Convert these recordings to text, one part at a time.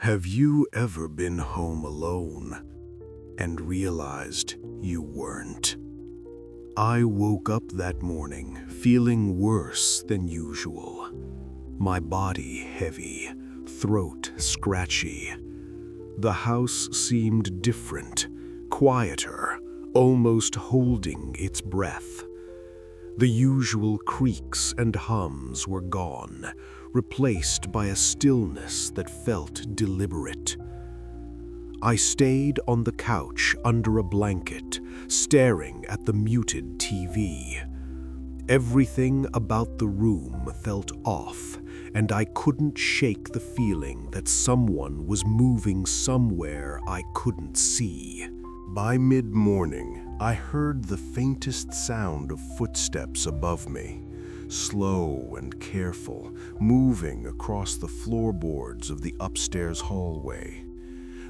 Have you ever been home alone and realized you weren't? I woke up that morning feeling worse than usual. My body heavy, throat scratchy. The house seemed different, quieter, almost holding its breath. The usual creaks and hums were gone, replaced by a stillness that felt deliberate. I stayed on the couch under a blanket, staring at the muted TV. Everything about the room felt off, and I couldn't shake the feeling that someone was moving somewhere I couldn't see. By mid-morning, I heard the faintest sound of footsteps above me, slow and careful, moving across the floorboards of the upstairs hallway.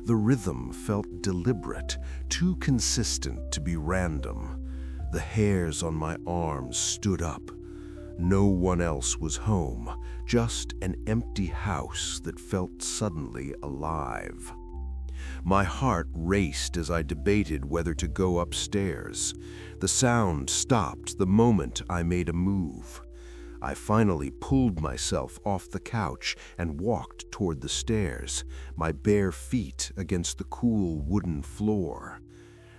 The rhythm felt deliberate, too consistent to be random. The hairs on my arms stood up. No one else was home, just an empty house that felt suddenly alive. My heart raced as I debated whether to go upstairs. The sound stopped the moment I made a move. I finally pulled myself off the couch and walked toward the stairs, my bare feet against the cool wooden floor.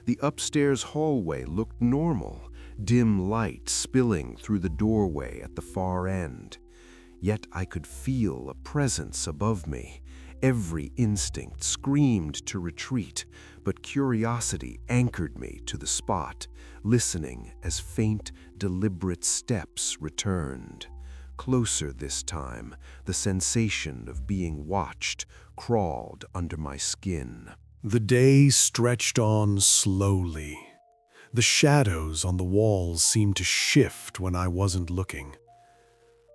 The upstairs hallway looked normal, dim light spilling through the doorway at the far end. Yet I could feel a presence above me. Every instinct screamed to retreat, but curiosity anchored me to the spot, listening as faint, deliberate steps returned. Closer this time, the sensation of being watched crawled under my skin. The day stretched on slowly. The shadows on the walls seemed to shift when I wasn't looking.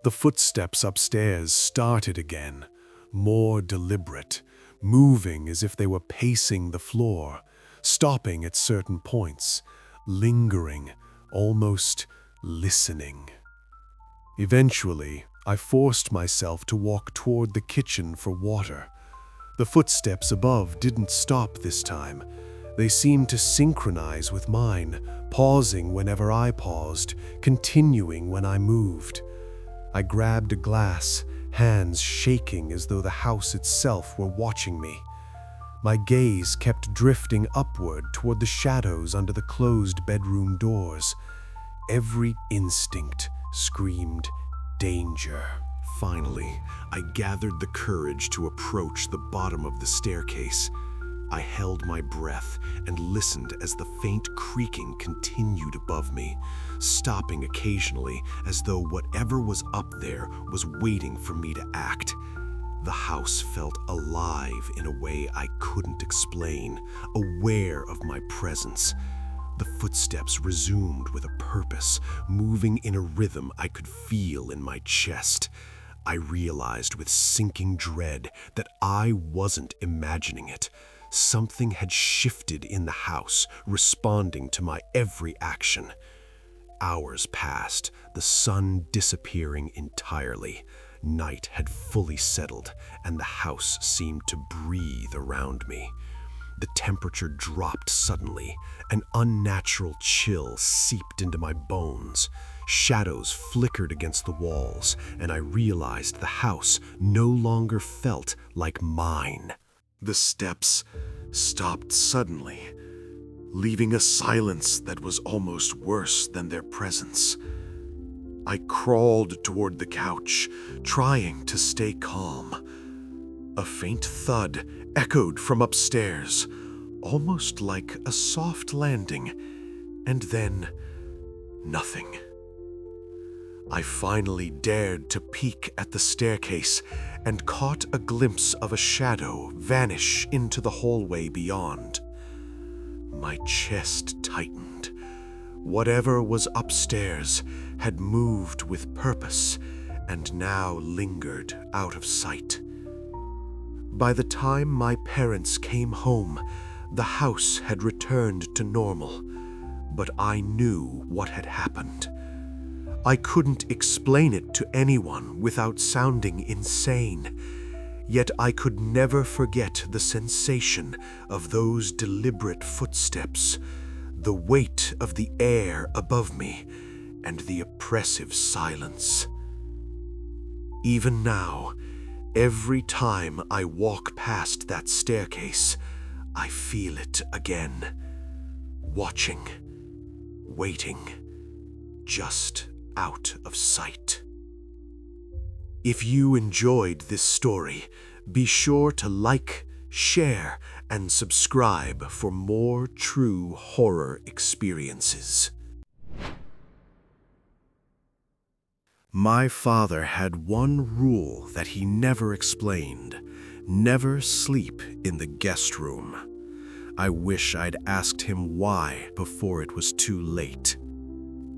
The footsteps upstairs started again, more deliberate, moving as if they were pacing the floor, stopping at certain points, lingering, almost listening. Eventually, I forced myself to walk toward the kitchen for water. The footsteps above didn't stop this time. They seemed to synchronize with mine, pausing whenever I paused, continuing when I moved. I grabbed a glass, hands shaking as though the house itself were watching me. My gaze kept drifting upward toward the shadows under the closed bedroom doors. Every instinct screamed danger. Finally, I gathered the courage to approach the bottom of the staircase. I held my breath and listened as the faint creaking continued above me, stopping occasionally as though whatever was up there was waiting for me to act. The house felt alive in a way I couldn't explain, aware of my presence. The footsteps resumed with a purpose, moving in a rhythm I could feel in my chest. I realized with sinking dread that I wasn't imagining it. Something had shifted in the house, responding to my every action. Hours passed, the sun disappearing entirely. Night had fully settled, and the house seemed to breathe around me. The temperature dropped suddenly. An unnatural chill seeped into my bones. Shadows flickered against the walls, and I realized the house no longer felt like mine. The steps stopped suddenly, leaving a silence that was almost worse than their presence. I crawled toward the couch, trying to stay calm. A faint thud echoed from upstairs, almost like a soft landing, and then nothing. I finally dared to peek at the staircase and caught a glimpse of a shadow vanish into the hallway beyond. My chest tightened. Whatever was upstairs had moved with purpose and now lingered out of sight. By the time my parents came home, the house had returned to normal, but I knew what had happened. I couldn't explain it to anyone without sounding insane. Yet I could never forget the sensation of those deliberate footsteps, the weight of the air above me, and the oppressive silence. Even now, every time I walk past that staircase, I feel it again. Watching, waiting, just out of sight. If you enjoyed this story, be sure to like, share, and subscribe for more true horror experiences. My father had one rule that he never explained: never sleep in the guest room. I wish I'd asked him why before it was too late.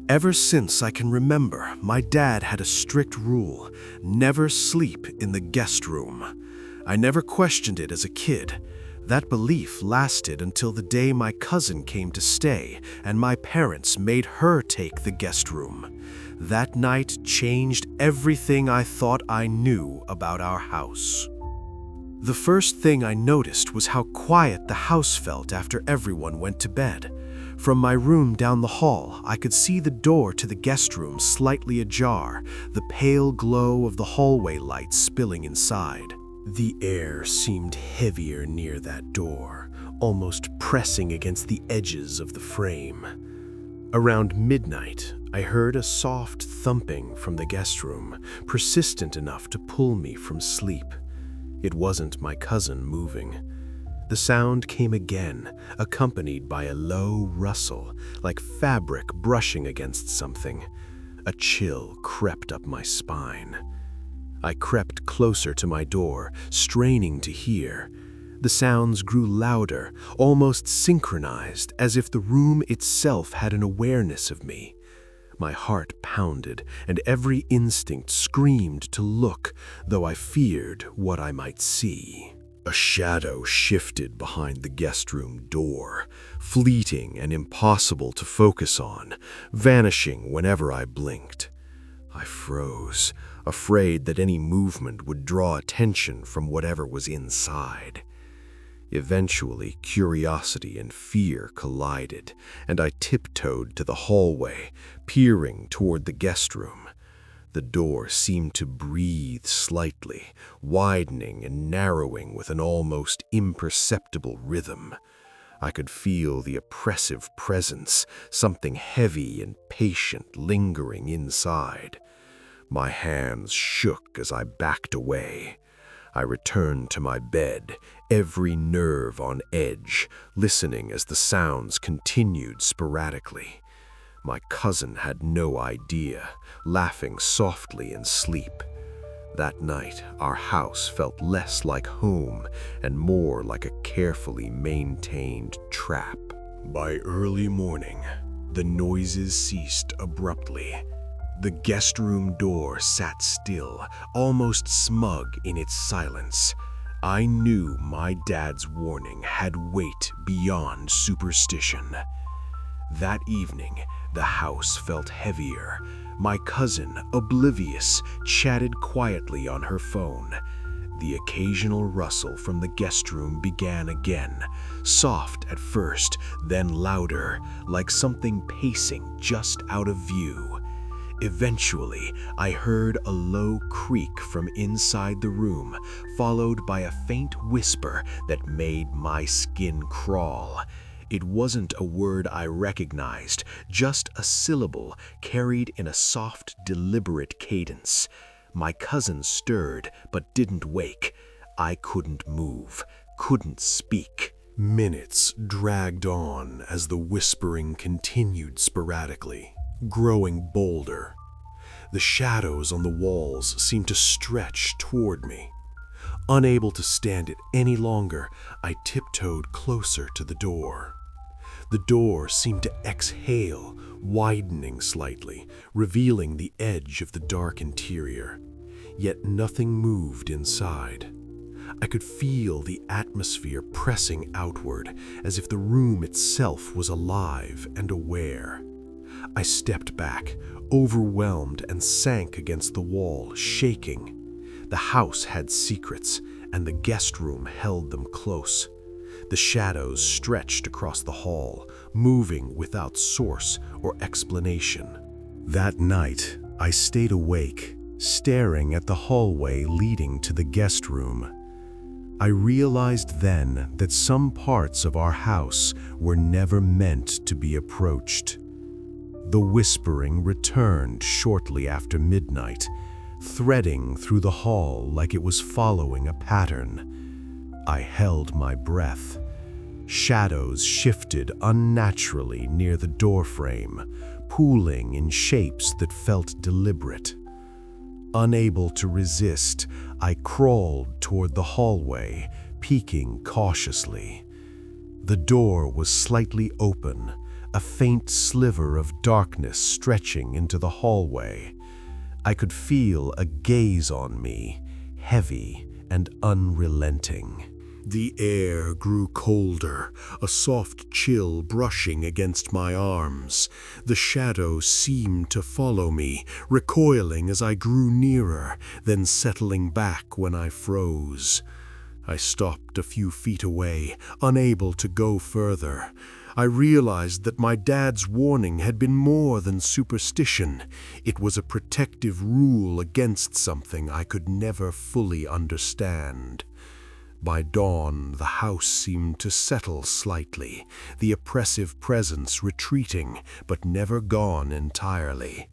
Ever since I can remember, my dad had a strict rule: never sleep in the guest room. I never questioned it as a kid. That belief lasted until the day my cousin came to stay and my parents made her take the guest room. That night changed everything I thought I knew about our house. The first thing I noticed was how quiet the house felt after everyone went to bed. From my room down the hall, I could see the door to the guest room slightly ajar, the pale glow of the hallway lights spilling inside. The air seemed heavier near that door, almost pressing against the edges of the frame. Around midnight, I heard a soft thumping from the guest room, persistent enough to pull me from sleep. It wasn't my cousin moving. The sound came again, accompanied by a low rustle, like fabric brushing against something. A chill crept up my spine. I crept closer to my door, straining to hear. The sounds grew louder, almost synchronized, as if the room itself had an awareness of me. My heart pounded, and every instinct screamed to look, though I feared what I might see. A shadow shifted behind the guest room door, fleeting and impossible to focus on, vanishing whenever I blinked. I froze, afraid that any movement would draw attention from whatever was inside. Eventually, curiosity and fear collided, and I tiptoed to the hallway, peering toward the guest room. The door seemed to breathe slightly, widening and narrowing with an almost imperceptible rhythm. I could feel the oppressive presence, something heavy and patient lingering inside. My hands shook as I backed away. I returned to my bed, every nerve on edge, listening as the sounds continued sporadically. My cousin had no idea, laughing softly in sleep. That night, our house felt less like home and more like a carefully maintained trap. By early morning, the noises ceased abruptly. The guest room door sat still, almost smug in its silence. I knew my dad's warning had weight beyond superstition. That evening, the house felt heavier. My cousin, oblivious, chatted quietly on her phone. The occasional rustle from the guest room began again, soft at first, then louder, like something pacing just out of view. Eventually, I heard a low creak from inside the room, followed by a faint whisper that made my skin crawl. It wasn't a word I recognized, just a syllable carried in a soft, deliberate cadence. My cousin stirred, but didn't wake. I couldn't move, couldn't speak. Minutes dragged on as the whispering continued sporadically, growing bolder. The shadows on the walls seemed to stretch toward me. Unable to stand it any longer, I tiptoed closer to the door. The door seemed to exhale, widening slightly, revealing the edge of the dark interior. Yet nothing moved inside. I could feel the atmosphere pressing outward, as if the room itself was alive and aware. I stepped back, overwhelmed, and sank against the wall, shaking. The house had secrets, and the guest room held them close. The shadows stretched across the hall, moving without source or explanation. That night, I stayed awake, staring at the hallway leading to the guest room. I realized then that some parts of our house were never meant to be approached. The whispering returned shortly after midnight, threading through the hall like it was following a pattern. I held my breath. Shadows shifted unnaturally near the doorframe, pooling in shapes that felt deliberate. Unable to resist, I crawled toward the hallway, peeking cautiously. The door was slightly open, a faint sliver of darkness stretching into the hallway. I could feel a gaze on me, heavy and unrelenting. The air grew colder, a soft chill brushing against my arms. The shadow seemed to follow me, recoiling as I grew nearer, then settling back when I froze. I stopped a few feet away, unable to go further. I realized that my dad's warning had been more than superstition. It was a protective rule against something I could never fully understand. By dawn, the house seemed to settle slightly, the oppressive presence retreating, but never gone entirely.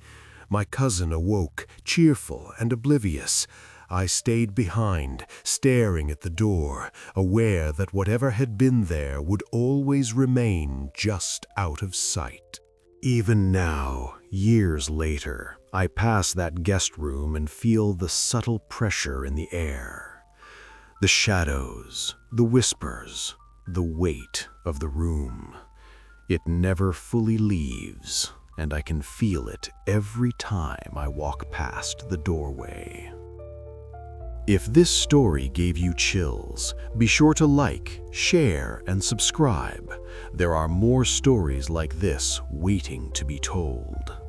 My cousin awoke, cheerful and oblivious. I stayed behind, staring at the door, aware that whatever had been there would always remain just out of sight. Even now, years later, I pass that guest room and feel the subtle pressure in the air. The shadows, the whispers, the weight of the room. It never fully leaves, and I can feel it every time I walk past the doorway. If this story gave you chills, be sure to like, share, and subscribe. There are more stories like this waiting to be told.